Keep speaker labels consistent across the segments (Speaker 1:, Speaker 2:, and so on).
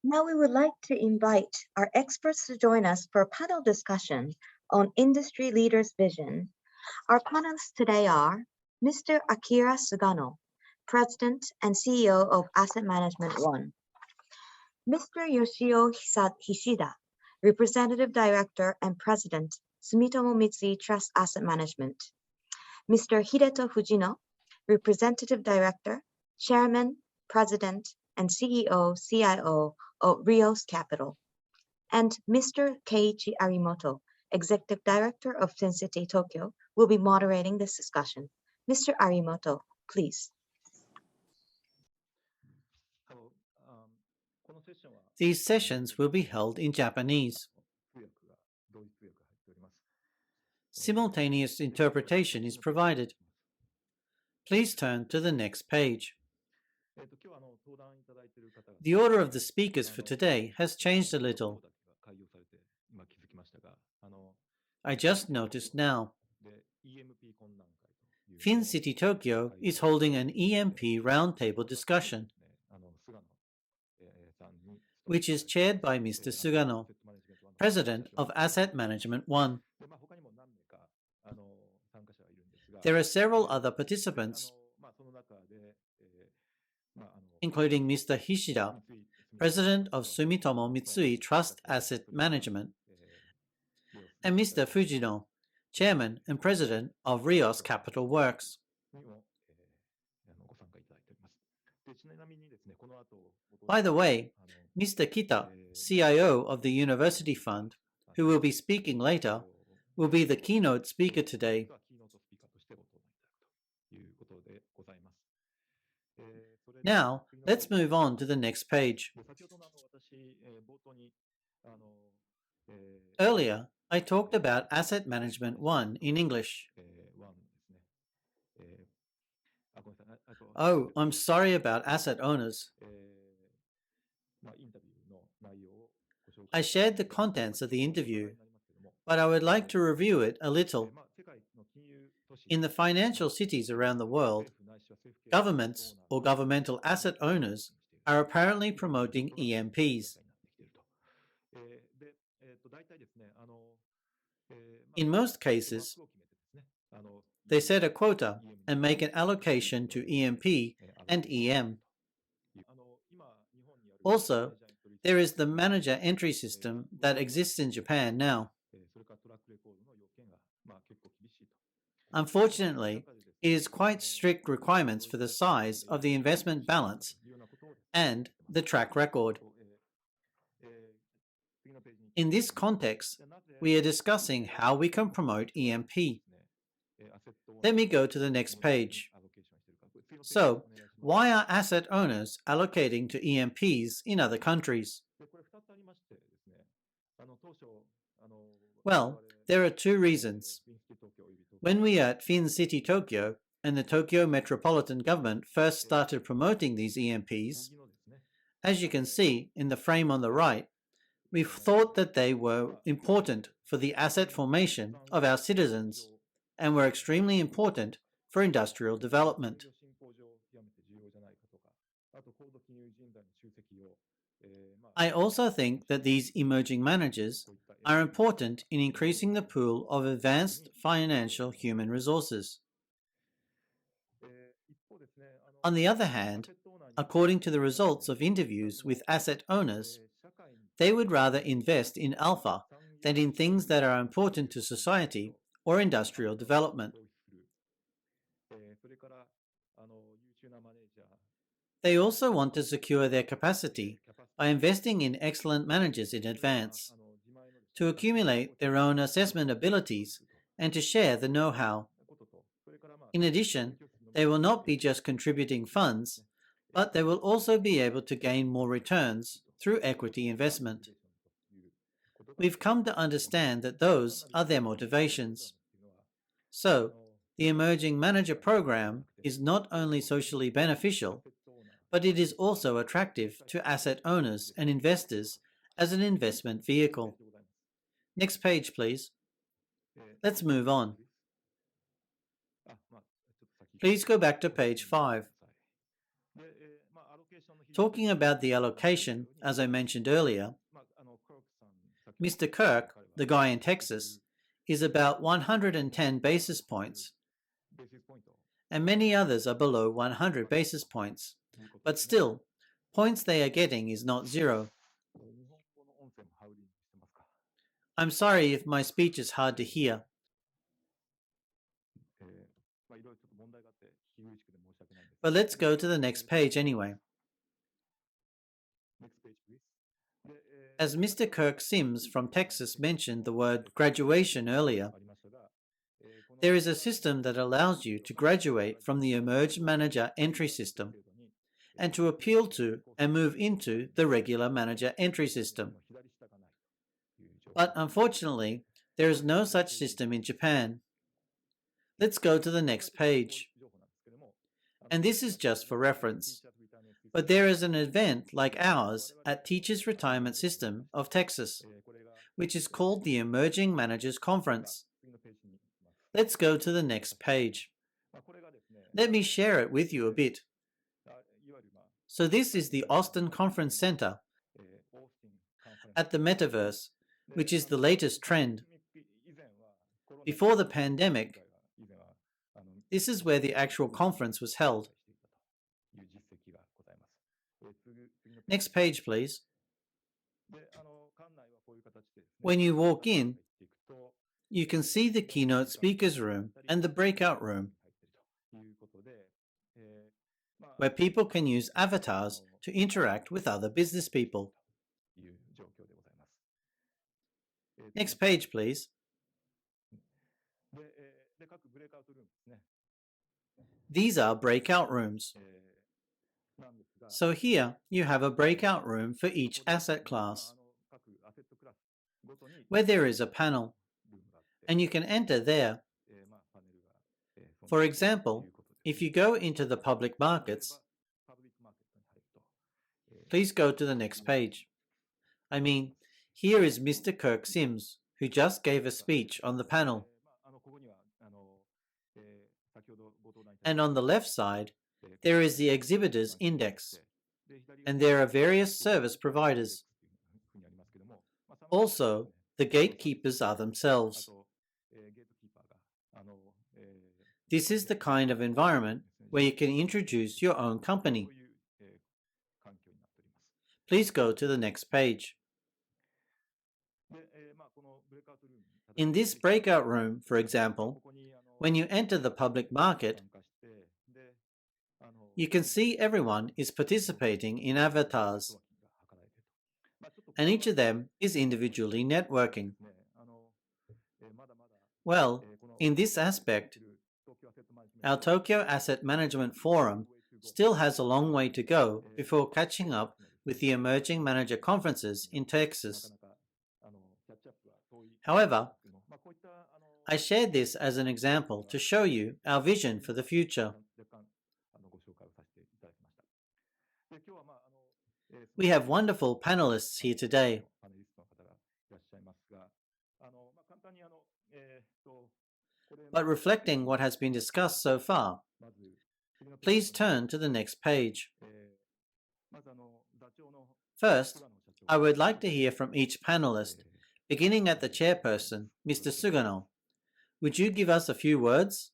Speaker 1: Now we would like to invite our experts to join us for a panel discussion on industry leaders' vision. Our panelists today are Mr. Akira Sugano, President and CEO of Asset Management One, Mr. Yoshio Hishida, Representative Director and President, Sumitomo Mitsui Trust Asset Management, Mr. Hideto Fujino, Representative Director, Chairman, President, and CEO/CIO of Rios Capital, and Mr. Keiichi Arimoto, Executive Director of FinCity Tokyo, will be moderating this discussion. Mr. Arimoto, please.
Speaker 2: These sessions will be held in Japanese. Simultaneous interpretation is provided. Please turn to the next page. The order of the speakers for today has changed a little. I just noticed now. FinCity Tokyo is holding an EMP roundtable discussion, which is chaired by Mr. Sugano, President of Asset Management One. There are several other participants, including Mr. Hishida, President of Sumitomo Mitsui Trust Asset Management, and Mr. Fujino, Chairman and President of Rios Capital Works. By the way, Mr. Kita, CIO of the University Fund, who will be speaking later, will be the keynote speaker today. Now, let's move on to the next page. Earlier, I talked about Asset Management One in English. Oh, I'm sorry about asset owners. I shared the contents of the interview, but I would like to review it a little. In the financial cities around the world, governments or governmental asset owners are apparently promoting EMPs. In most cases, they set a quota and make an allocation to EMP and EM. Also, there is the manager entry system that exists in Japan now. Unfortunately, it is quite strict requirements for the size of the investment balance and the track record. In this context, we are discussing how we can promote EMP. Let me go to the next page. So, why are asset owners allocating to EMPs in other countries? Well, there are two reasons. When we at FinCity Tokyo and the Tokyo Metropolitan Government first started promoting these EMPs, as you can see in the frame on the right, we thought that they were important for the asset formation of our citizens and were extremely important for industrial development. I also think that these emerging managers are important in increasing the pool of advanced financial human resources. On the other hand, according to the results of interviews with asset owners, they would rather invest in alpha than in things that are important to society or industrial development. They also want to secure their capacity by investing in excellent managers in advance, to accumulate their own assessment abilities and to share the know-how. In addition, they will not be just contributing funds, but they will also be able to gain more returns through equity investment. We've come to understand that those are their motivations. So, the Emerging Manager Program is not only socially beneficial, but it is also attractive to asset owners and investors as an investment vehicle. Next page, please. Let's move on. Please go back to page 5. Talking about the allocation, as I mentioned earlier, Mr. Kirk, the guy in Texas, is about 110 basis points, and many others are below 100 basis points. But still, points they are getting is not zero. I'm sorry if my speech is hard to hear. But let's go to the next page anyway. As Mr. Kirk Sims from Texas mentioned the word graduation earlier, there is a system that allows you to graduate from the Emerged Manager entry system and to appeal to and move into the regular manager entry system. But unfortunately, there is no such system in Japan. Let's go to the next page. And this is just for reference. But there is an event like ours at Teachers Retirement System of Texas, which is called the Emerging Managers Conference. Let's go to the next page. Let me share it with you a bit. So this is the Austin Conference Center at the Metaverse, which is the latest trend. Before the pandemic, this is where the actual conference was held. Next page, please. When you walk in, you can see the keynote speakers room and the breakout room, where people can use avatars to interact with other business people. Next page, please. These are breakout rooms. So here you have a breakout room for each asset class, where there is a panel, and you can enter there. For example, if you go into the public markets, please go to the next page. I mean, here is Mr. Kirk Sims, who just gave a speech on the panel. And on the left side, there is the exhibitors index, and there are various service providers. Also, the gatekeepers are themselves. This is the kind of environment where you can introduce your own company. Please go to the next page. In this breakout room, for example, when you enter the public market, you can see everyone is participating in avatars, and each of them is individually networking. Well, in this aspect, our Tokyo Asset Management Forum still has a long way to go before catching up with the emerging manager conferences in Texas. However, I shared this as an example to show you our vision for the future. We have wonderful panelists here today. But reflecting what has been discussed so far, please turn to the next page. First, I would like to hear from each panelist, beginning at the chairperson, Mr. Sugano. Would you give us a few words?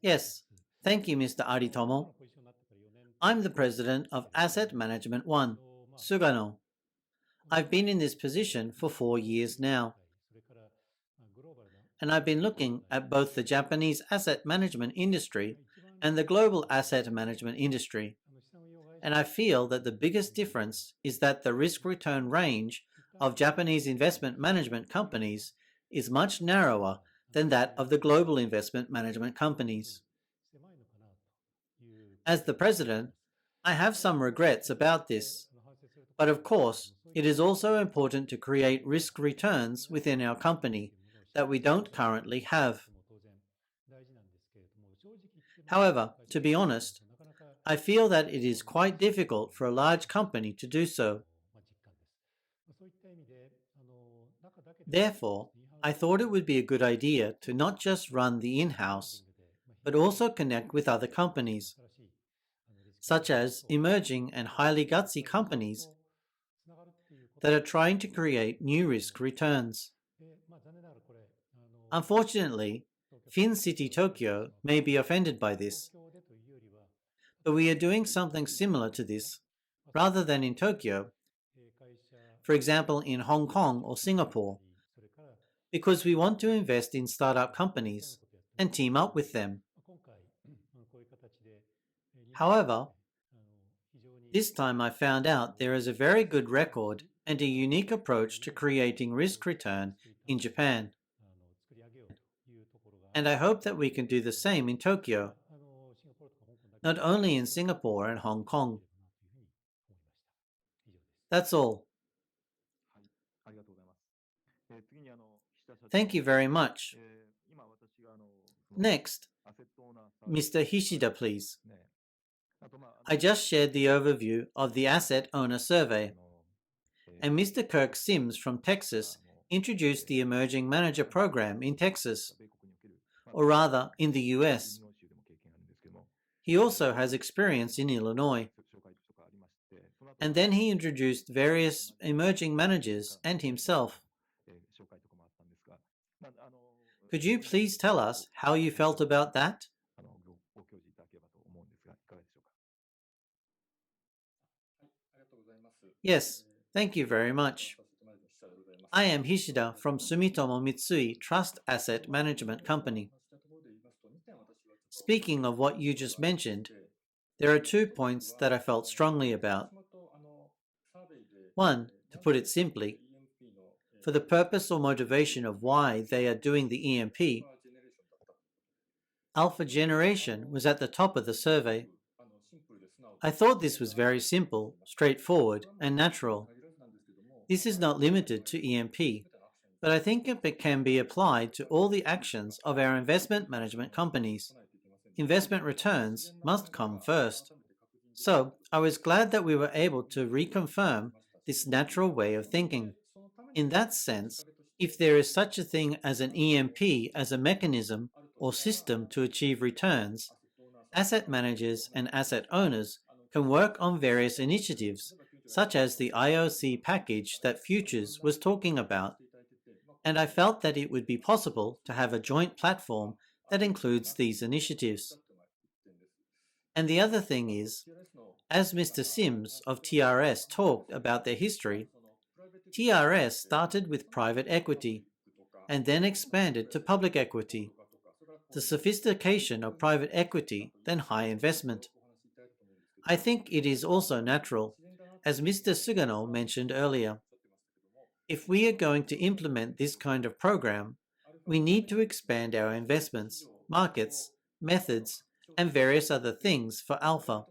Speaker 2: Yes, thank you, Mr. Aritomo. I'm the president of Asset Management 1, Sugano. I've been in this position for 4 years now, and I've been looking at both the Japanese asset management industry and the global asset management industry, and I feel that the biggest difference is that the risk-return range of Japanese investment management companies is much narrower than that of the global investment management companies. As the president, I have some regrets about this, but of course, it is also important to create risk returns within our company that we don't currently have. However, to be honest, I feel that it is quite difficult for a large company to do so. Therefore, I thought it would be a good idea to not just run the in-house, but also connect with other companies, such as emerging and highly gutsy companies that are trying to create new risk returns. Unfortunately, FinCity Tokyo may be offended by this, but we are doing something similar to this, rather than in Tokyo, for example in Hong Kong or Singapore, because we want to invest in startup companies and team up with them. However, this time I found out there is a very good record and a unique approach to creating risk return in Japan. And I hope that we can do the same in Tokyo, not only in Singapore and Hong Kong. That's all. Thank you very much. Next, Mr. Hishida, please. I just shared the overview of the Asset Owner Survey, and Mr. Kirk Sims from Texas introduced the Emerging Manager Program in Texas, or rather in the US. He also has experience in Illinois. And then he introduced various emerging managers and himself. Could you please tell us how you felt about that? Yes, thank you very much. I am Hishida from Sumitomo Mitsui Trust Asset Management Company. Speaking of what you just mentioned, there are 2 points that I felt strongly about. One, to put it simply, for the purpose or motivation of why they are doing the EMP, Alpha Generation was at the top of the survey. I thought this was very simple, straightforward, and natural. This is not limited to EMP, but I think it can be applied to all the actions of our investment management companies. Investment returns must come first. So I was glad that we were able to reconfirm this natural way of thinking. In that sense, if there is such a thing as an EMP as a mechanism or system to achieve returns, asset managers and asset owners can work on various initiatives, such as the IOC package that Futures was talking about. And I felt that it would be possible to have a joint platform that includes these initiatives. And the other thing is, as Mr. Sims of TRS talked about their history, TRS started with private equity and then expanded to public equity. The sophistication of private equity, then high investment. I think it is also natural, as Mr. Sugano mentioned earlier. If we are going to implement this kind of program, we need to expand our investments, markets, methods, and various other things for Alpha.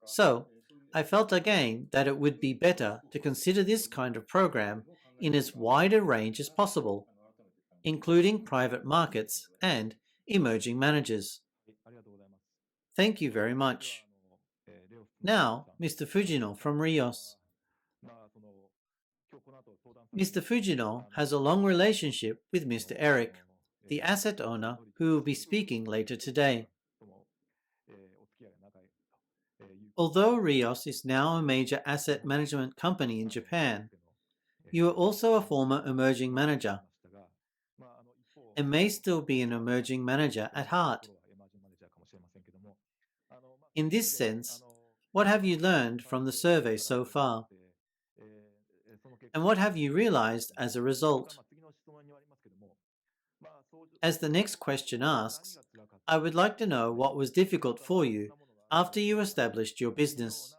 Speaker 2: So, I felt again that it would be better to consider this kind of program in as wide a range as possible, including private markets and emerging managers. Thank you very much. Now, Mr. Fujino from Rios. Mr. Fujino has a long relationship with Mr. Eric, the asset owner who will be speaking later today. Although Rios is now a major asset management company in Japan, you are also a former emerging manager and may still be an emerging manager at heart. In this sense, what have you learned from the survey so far? And what have you realized as a result? As the next question asks, I would like to know what was difficult for you after you established your business.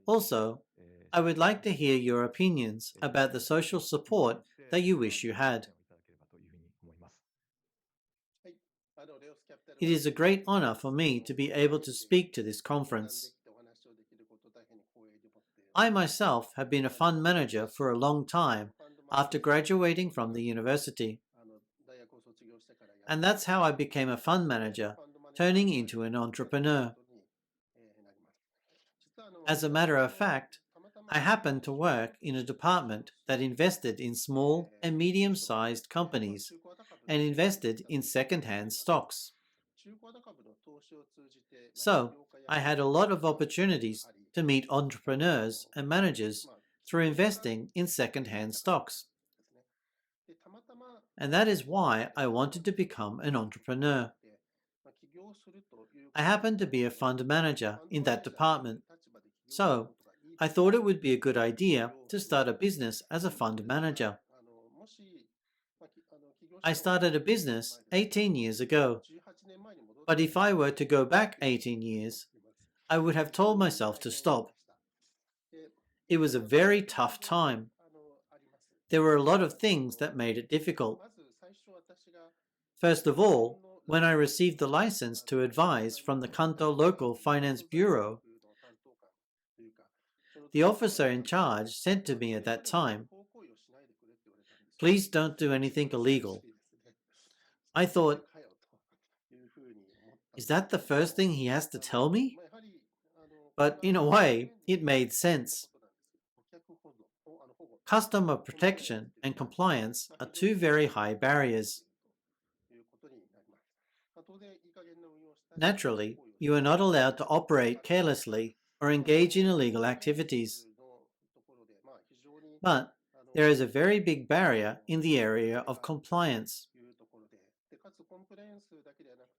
Speaker 2: Also, I would like to hear your opinions about the social support that you wish you had. It is a great honor for me to be able to speak to this conference. I myself have been a fund manager for a long time after graduating from the university. And that's how I became a fund manager, turning into an entrepreneur. As a matter of fact, I happened to work in a department that invested in small and medium-sized companies and invested in second-hand stocks. So, I had a lot of opportunities to meet entrepreneurs and managers through investing in second-hand stocks. And that is why I wanted to become an entrepreneur. I happened to be a fund manager in that department, so I thought it would be a good idea to start a business as a fund manager. I started a business 18 years ago, but if I were to go back 18 years, I would have told myself to stop. It was a very tough time. There were a lot of things that made it difficult. First of all, when I received the license to advise from the Kanto Local Finance Bureau, the officer in charge said to me at that time, "Please don't do anything illegal." I thought, is that the first thing he has to tell me? But in a way, it made sense. Customer protection and compliance are two very high barriers. Naturally, you are not allowed to operate carelessly or engage in illegal activities. But there is a very big barrier in the area of compliance.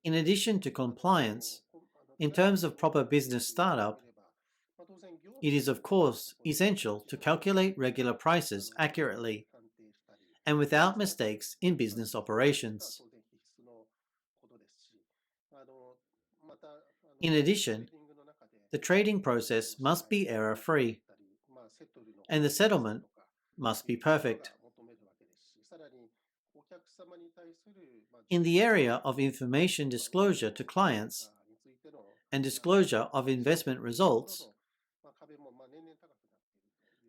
Speaker 2: In addition to compliance, in terms of proper business startup, it is of course essential to calculate regular prices accurately and without mistakes in business operations. In addition, the trading process must be error-free, and the settlement must be perfect. In the area of information disclosure to clients and disclosure of investment results,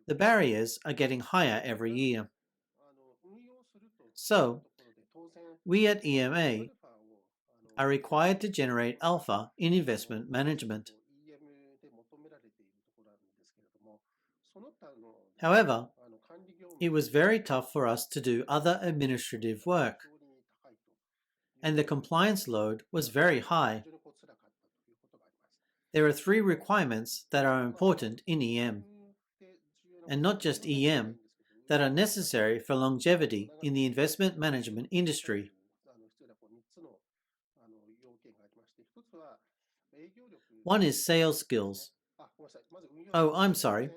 Speaker 2: the barriers are getting higher every year. So, we at EMA are required to generate alpha in investment management. However, it was very tough for us to do other administrative work, and the compliance load was very high. There are 3 requirements that are important in EM, and not just EM, that are necessary for longevity in the investment management industry. One is sales skills. Oh, I'm sorry.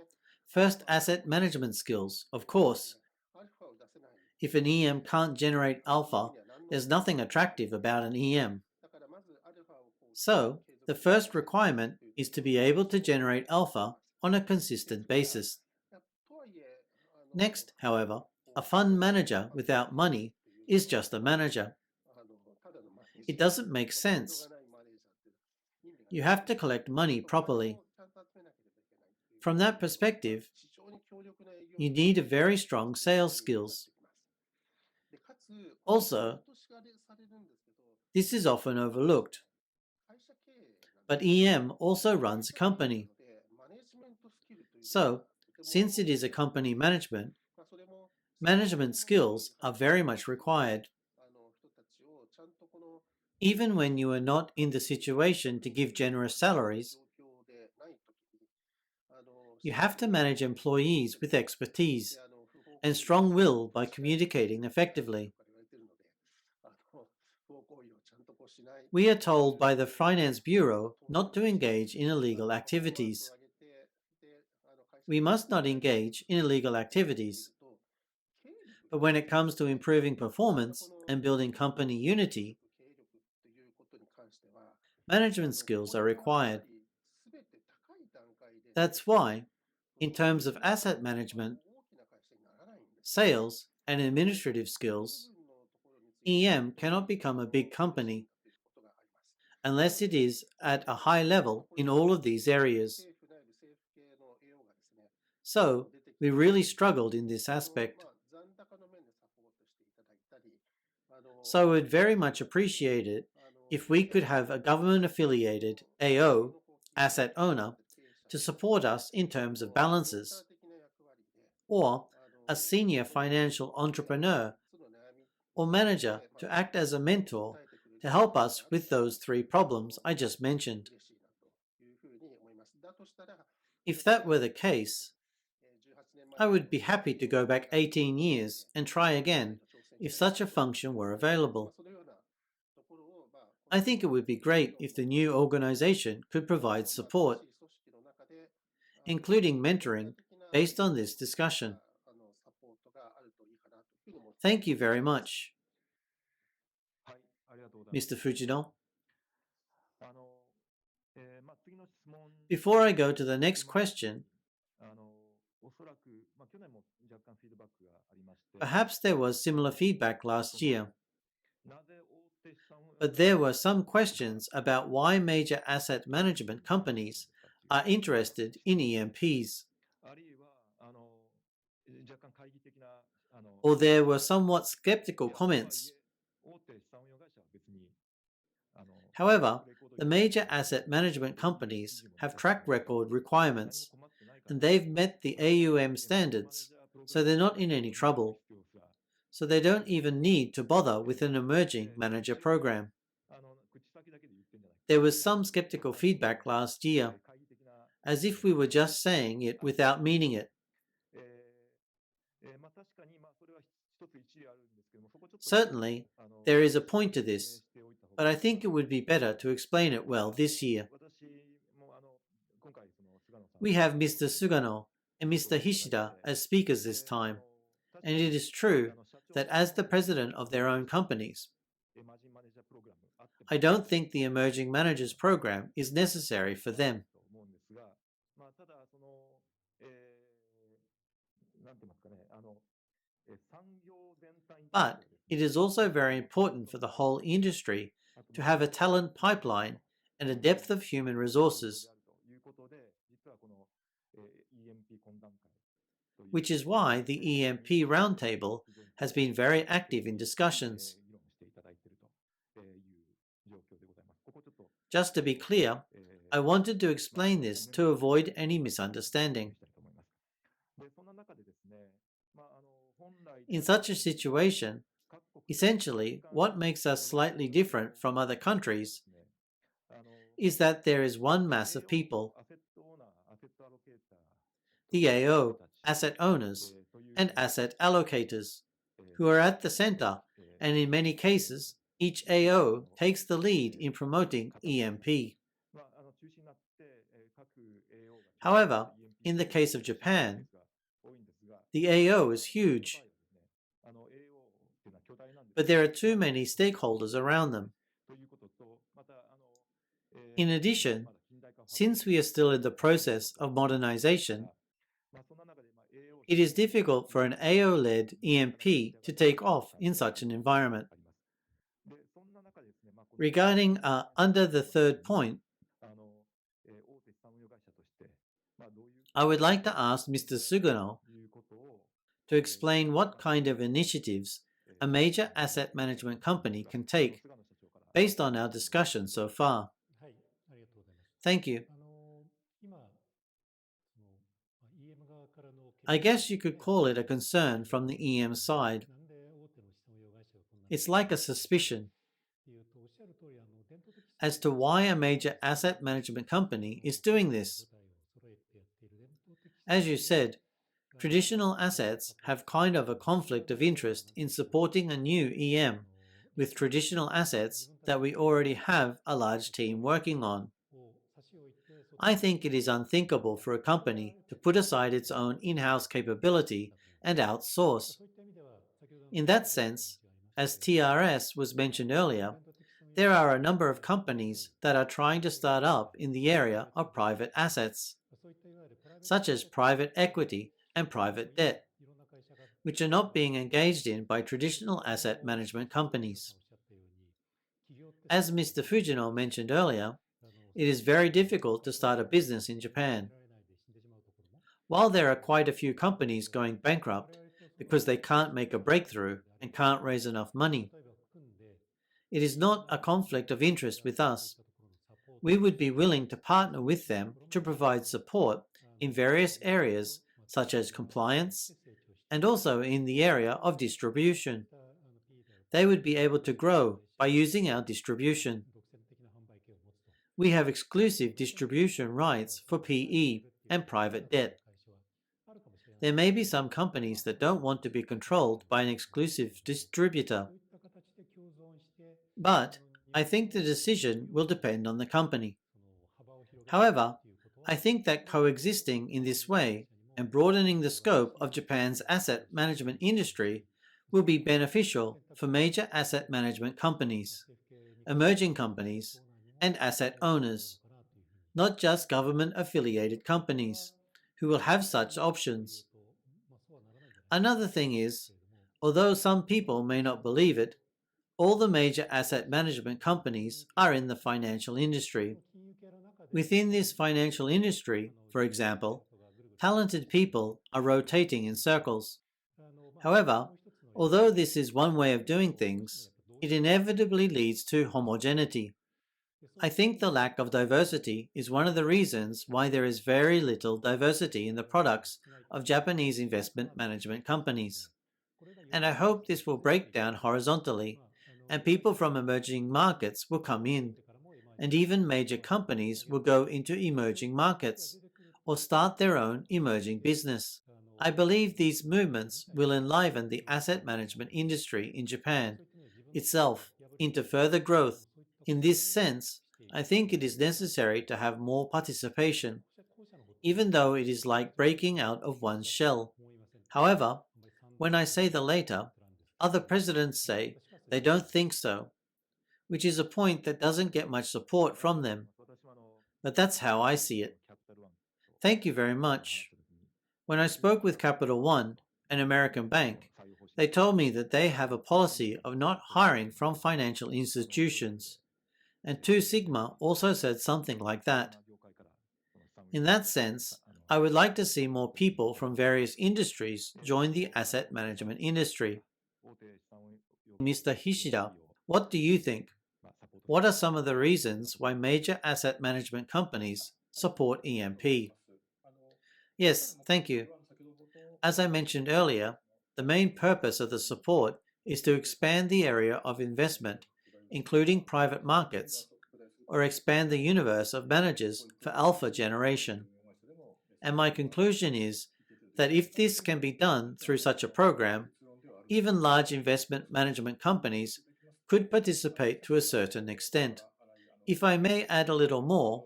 Speaker 2: First, asset management skills, of course. If an EM can't generate alpha, there's nothing attractive about an EM. So, the first requirement is to be able to generate alpha on a consistent basis. Next, however, a fund manager without money is just a manager. It doesn't make sense. You have to collect money properly. From that perspective, you need a very strong sales skills. Also, this is often overlooked. But EM also runs a company. So, since it is a company management, management skills are very much required. Even when you are not in the situation to give generous salaries, you have to manage employees with expertise and strong will by communicating effectively. We are told by the Finance Bureau not to engage in illegal activities. We must not engage in illegal activities. But when it comes to improving performance and building company unity, management skills are required. That's why, in terms of asset management, sales, and administrative skills, EM cannot become a big company unless it is at a high level in all of these areas. So, we really struggled in this aspect. So I would very much appreciate it if we could have a government-affiliated AO, asset owner, to support us in terms of balances, or a senior financial entrepreneur or manager to act as a mentor to help us with those three problems I just mentioned. If that were the case, I would be happy to go back 18 years and try again if such a function were available. I think it would be great if the new organization could provide support, including mentoring, based on this discussion. Thank you very much. Mr. Fujino. Before I go to the next question, perhaps there was similar feedback last year, but there were some questions about why major asset management companies are interested in EMPs. Or there were somewhat skeptical comments. However, the major asset management companies have track record requirements, and they've met the AUM standards, so they're not in any trouble. So they don't even need to bother with an emerging manager program. There was some skeptical feedback last year, as if we were just saying it without meaning it. Certainly, there is a point to this, but I think it would be better to explain it well this year. We have Mr. Sugano and Mr. Hishida as speakers this time, and it is true that as the president of their own companies, I don't think the Emerging Managers Program is necessary for them. But it is also very important for the whole industry to have a talent pipeline and a depth of human resources, which is why the EMP Roundtable has been very active in discussions. Just to be clear, I wanted to explain this to avoid any misunderstanding. In such a situation, essentially what makes us slightly different from other countries is that there is one mass of people, the AO, asset owners, and asset allocators, who are at the center, and in many cases, each AO takes the lead in promoting EMP. However, in the case of Japan, the AO is huge, but there are too many stakeholders around them. In addition, since we are still in the process of modernization, it is difficult for an AO-led EMP to take off in such an environment. Regarding under the third point, I would like to ask Mr. Sugano to explain what kind of initiatives a major asset management company can take based on our discussion so far. Thank you. I guess you could call it a concern from the EM side. It's like a suspicion as to why a major asset management company is doing this. As you said, traditional assets have kind of a conflict of interest in supporting a new EM with traditional assets that we already have a large team working on. I think it is unthinkable for a company to put aside its own in-house capability and outsource. In that sense, as TRS was mentioned earlier, there are a number of companies that are trying to start up in the area of private assets, such as private equity and private debt, which are not being engaged in by traditional asset management companies. As Mr. Fujino mentioned earlier, it is very difficult to start a business in Japan. While there are quite a few companies going bankrupt because they can't make a breakthrough and can't raise enough money, it is not a conflict of interest with us. We would be willing to partner with them to provide support in various areas such as compliance and also in the area of distribution. they would be able to grow by using our distribution. We have exclusive distribution rights for PE and private debt. There may be some companies that don't want to be controlled by an exclusive distributor, but I think the decision will depend on the company. However, I think that coexisting in this way and broadening the scope of Japan's asset management industry will be beneficial for major asset management companies, emerging companies, and asset owners, not just government-affiliated companies, who will have such options. Another thing is, although some people may not believe it, all the major asset management companies are in the financial industry. Within this financial industry, for example, talented people are rotating in circles. However, although this is one way of doing things, it inevitably leads to homogeneity. I think the lack of diversity is one of the reasons why there is very little diversity in the products of Japanese investment management companies. And I hope this will break down horizontally, and people from emerging markets will come in, and even major companies will go into emerging markets or start their own emerging business. I believe these movements will enliven the asset management industry in Japan itself into further growth. In this sense, I think it is necessary to have more participation, even though it is like breaking out of one's shell. However, when I say the latter, other presidents say they don't think so, which is a point that doesn't get much support from them. But that's how I see it. Thank you very much. When I spoke with Capital One, an American bank, they told me that they have a policy of not hiring from financial institutions, and 2 Sigma also said something like that. In that sense, I would like to see more people from various industries join the asset management industry. Mr. Hishida, what do you think? What are some of the reasons why major asset management companies support EMP? Yes, thank you. As I mentioned earlier, the main purpose of the support is to expand the area of investment, including private markets, or expand the universe of managers for alpha generation. And my conclusion is that if this can be done through such a program, even large investment management companies could participate to a certain extent. If I may add a little more,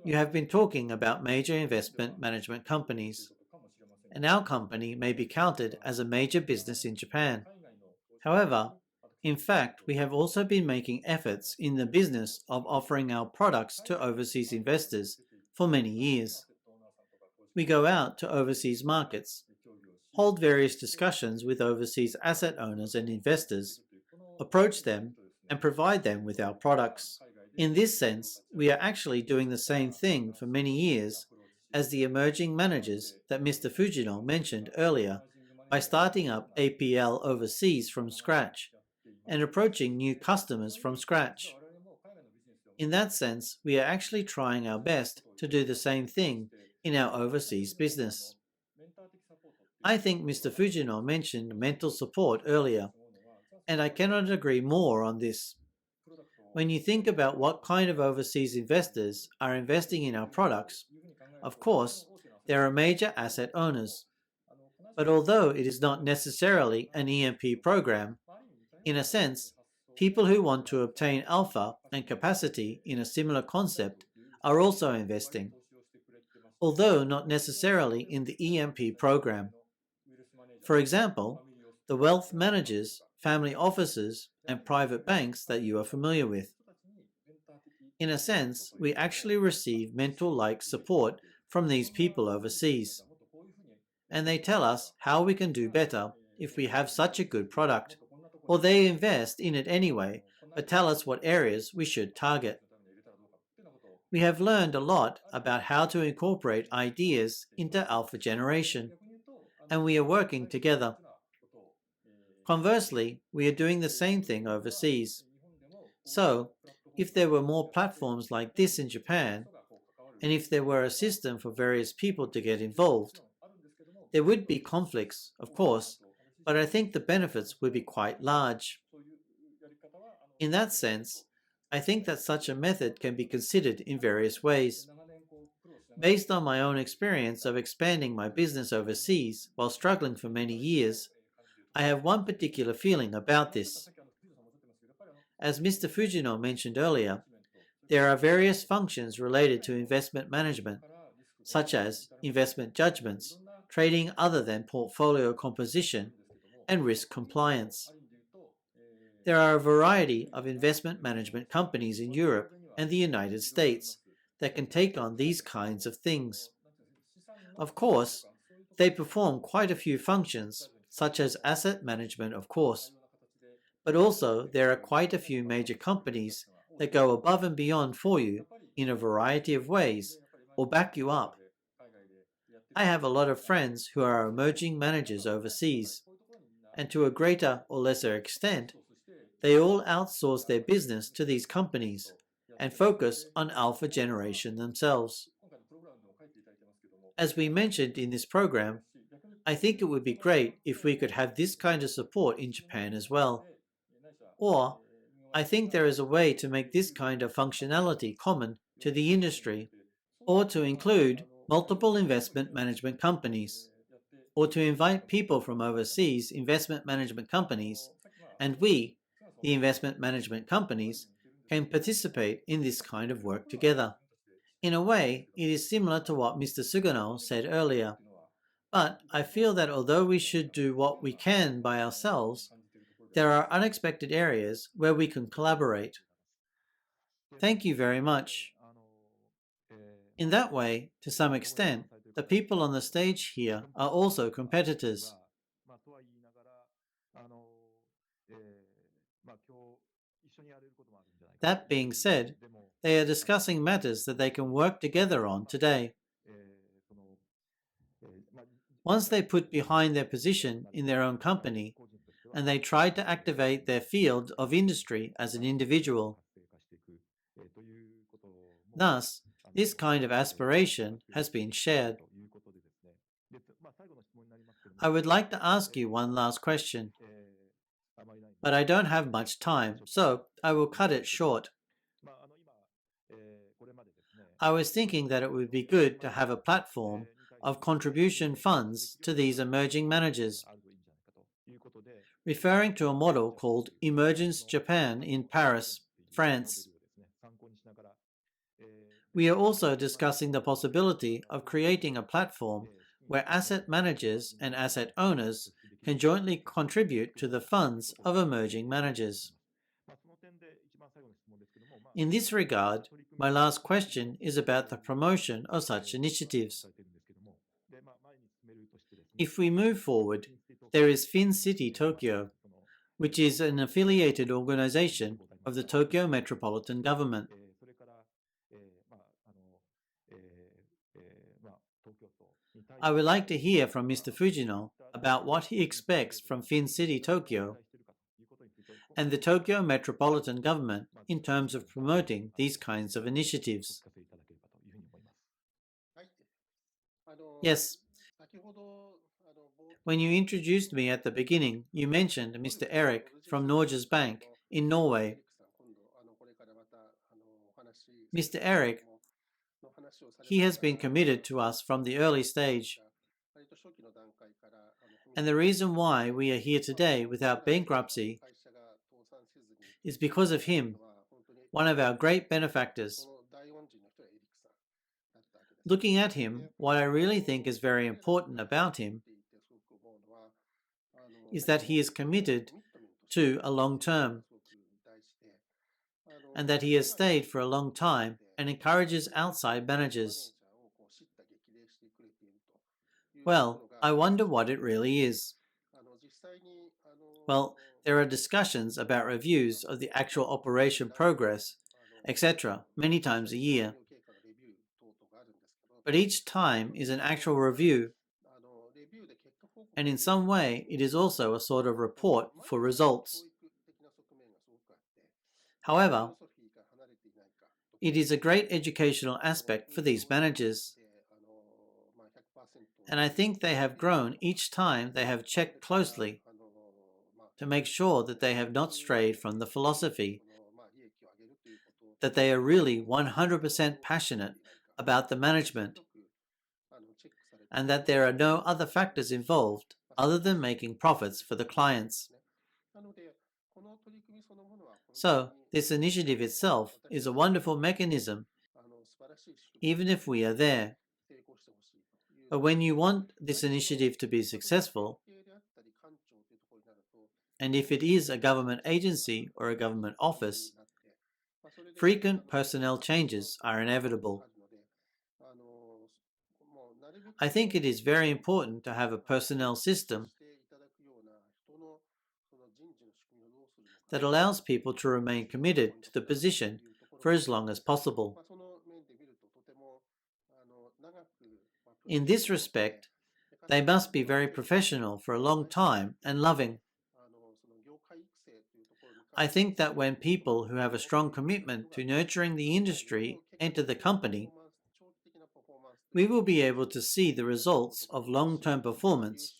Speaker 2: you have been talking about major investment management companies, and our company may be counted as a major business in Japan. However, in fact, we have also been making efforts in the business of offering our products to overseas investors for many years. We go out to overseas markets, hold various discussions with overseas asset owners and investors, approach them, and provide them with our products. In this sense, we are actually doing the same thing for many years as the emerging managers that Mr. Fujino mentioned earlier by starting up APL overseas from scratch and approaching new customers from scratch. In that sense, we are actually trying our best to do the same thing in our overseas business. I think Mr. Fujino mentioned mental support earlier, and I cannot agree more on this. When you think about what kind of overseas investors are investing in our products, of course, there are major asset owners. But although it is not necessarily an EMP program, in a sense, people who want to obtain alpha and capacity in a similar concept are also investing, although not necessarily in the EMP program. For example, the wealth managers, family offices, and private banks that you are familiar with. In a sense, we actually receive mental-like support from these people overseas, and they tell us how we can do better if we have such a good product, or they invest in it anyway, but tell us what areas we should target. We have learned a lot about how to incorporate ideas into alpha generation, and we are working together. Conversely, we are doing the same thing overseas. So, if there were more platforms like this in Japan, and if there were a system for various people to get involved, there would be conflicts, of course, but I think the benefits would be quite large. In that sense, I think that such a method can be considered in various ways. Based on my own experience of expanding my business overseas while struggling for many years, I have one particular feeling about this. As Mr. Fujino mentioned earlier, there are various functions related to investment management, such as investment judgments, trading other than portfolio composition, and risk compliance. There are a variety of investment management companies in Europe and the United States that can take on these kinds of things. Of course, they perform quite a few functions, such as asset management, of course, but also there are quite a few major companies that go above and beyond for you in a variety of ways or back you up. I have a lot of friends who are emerging managers overseas, and to a greater or lesser extent, they all outsource their business to these companies and focus on alpha generation themselves. As we mentioned in this program, I think it would be great if we could have this kind of support in Japan as well. Or, I think there is a way to make this kind of functionality common to the industry, or to include multiple investment management companies, or to invite people from overseas investment management companies, and we, the investment management companies, can participate in this kind of work together. In a way, it is similar to what Mr. Sugano said earlier. But I feel that although we should do what we can by ourselves, there are unexpected areas where we can collaborate. Thank you very much. In that way, to some extent, the people on the stage here are also competitors. That being said, they are discussing matters that they can work together on today. Once they put behind their position in their own company, and they try to activate their field of industry as an individual. Thus, this kind of aspiration has been shared. I would like to ask you one last question, but I don't have much time, so I will cut it short. I was thinking that it would be good to have a platform of contribution funds to these emerging managers, referring to a model called Emergence Japan in Paris, France. We are also discussing the possibility of creating a platform where asset managers and asset owners can jointly contribute to the funds of emerging managers. In this regard, my last question is about the promotion of such initiatives. If we move forward, there is FinCity Tokyo, which is an affiliated organization of the Tokyo Metropolitan Government. I would like to hear from Mr. Fujino about what he expects from FinCity Tokyo and the Tokyo Metropolitan Government in terms of promoting these kinds of initiatives. Yes. When you introduced me at the beginning, you mentioned Mr. Eric from Norges Bank in Norway. Mr. Eric, he has been committed to us from the early stage. And the reason why we are here today without bankruptcy is because of him, one of our great benefactors. Looking at him, what I really think is very important about him is that he is committed to a long term, and that he has stayed for a long time and encourages outside managers. Well, I wonder what it really is. Well, there are discussions about reviews of the actual operation progress, etc., many times a year. But each time is an actual review, and in some way it is also a sort of report for results. However, it is a great educational aspect for these managers, and I think they have grown each time they have checked closely to make sure that they have not strayed from the philosophy that they are really 100% passionate about the management and that there are no other factors involved other than making profits for the clients. So, this initiative itself is a wonderful mechanism, even if we are there. But when you want this initiative to be successful, and if it is a government agency or a government office, frequent personnel changes are inevitable. I think it is very important to have a personnel system that allows people to remain committed to the position for as long as possible. In this respect, they must be very professional for a long time and loving. I think that when people who have a strong commitment to nurturing the industry enter the company, we will be able to see the results of long-term performance,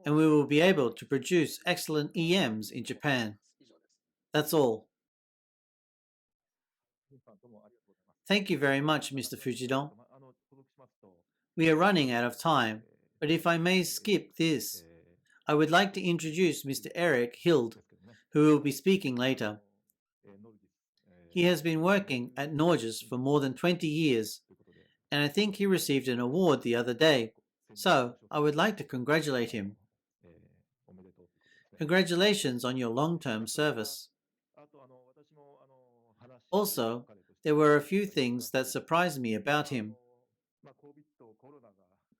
Speaker 2: and we will be able to produce excellent EMs in Japan. That's all. Thank you very much, Mr. Fujidon. We are running out of time, but if I may skip this, I would like to introduce Mr. Eric Hild, who will be speaking later. He has been working at Norges for more than 20 years, and I think he received an award the other day, so I would like to congratulate him. Congratulations on your long-term service. Also, there were a few things that surprised me about him.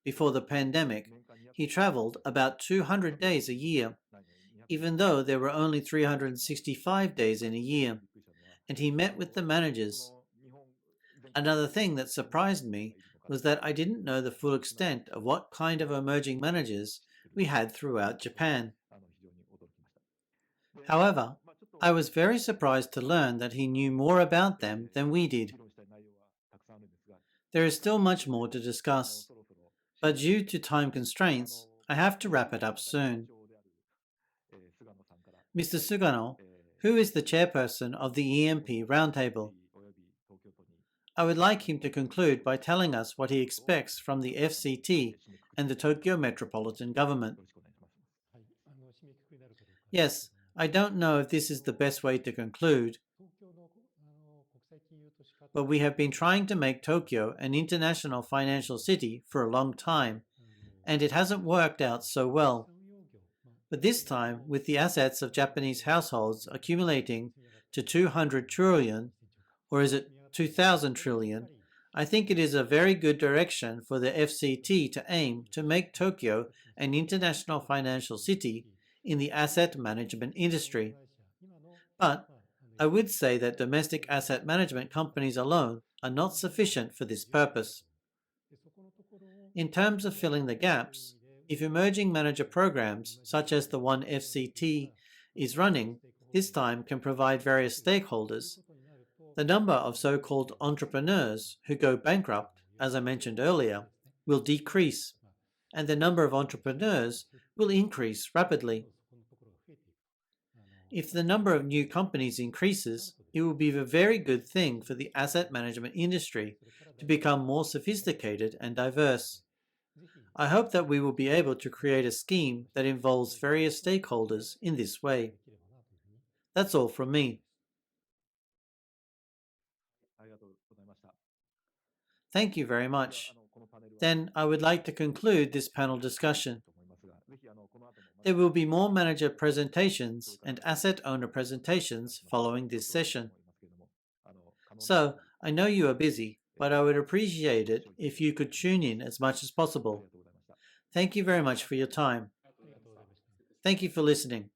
Speaker 2: Before the pandemic, he traveled about 200 days a year, even though there were only 365 days in a year, and he met with the managers. Another thing that surprised me was that I didn't know the full extent of what kind of emerging managers we had throughout Japan. However, I was very surprised to learn that he knew more about them than we did. There is still much more to discuss, but due to time constraints, I have to wrap it up soon. Mr. Sugano, who is the chairperson of the EMP Roundtable, I would like him to conclude by telling us what he expects from the FCT and the Tokyo Metropolitan Government. Yes, I don't know if this is the best way to conclude, but we have been trying to make Tokyo an international financial city for a long time, and it hasn't worked out so well. But this time, with the assets of Japanese households accumulating to 200 trillion, or is it 2,000 trillion, I think it is a very good direction for the FCT to aim to make Tokyo an international financial city in the asset management industry. But I would say that domestic asset management companies alone are not sufficient for this purpose. In terms of filling the gaps, if emerging manager programs, such as the one FCT is running, this time can provide various stakeholders, the number of so-called entrepreneurs who go bankrupt, as I mentioned earlier, will decrease, and the number of entrepreneurs will increase rapidly. If the number of new companies increases, it will be a very good thing for the asset management industry to become more sophisticated and diverse. I hope that we will be able to create a scheme that involves various stakeholders in this way. That's all from me. Thank you very much. Then I would like to conclude this panel discussion. There will be more manager presentations and asset owner presentations following this session. So, I know you are busy, but I would appreciate it if you could tune in as much as possible. Thank you very much for your time. Thank you for listening.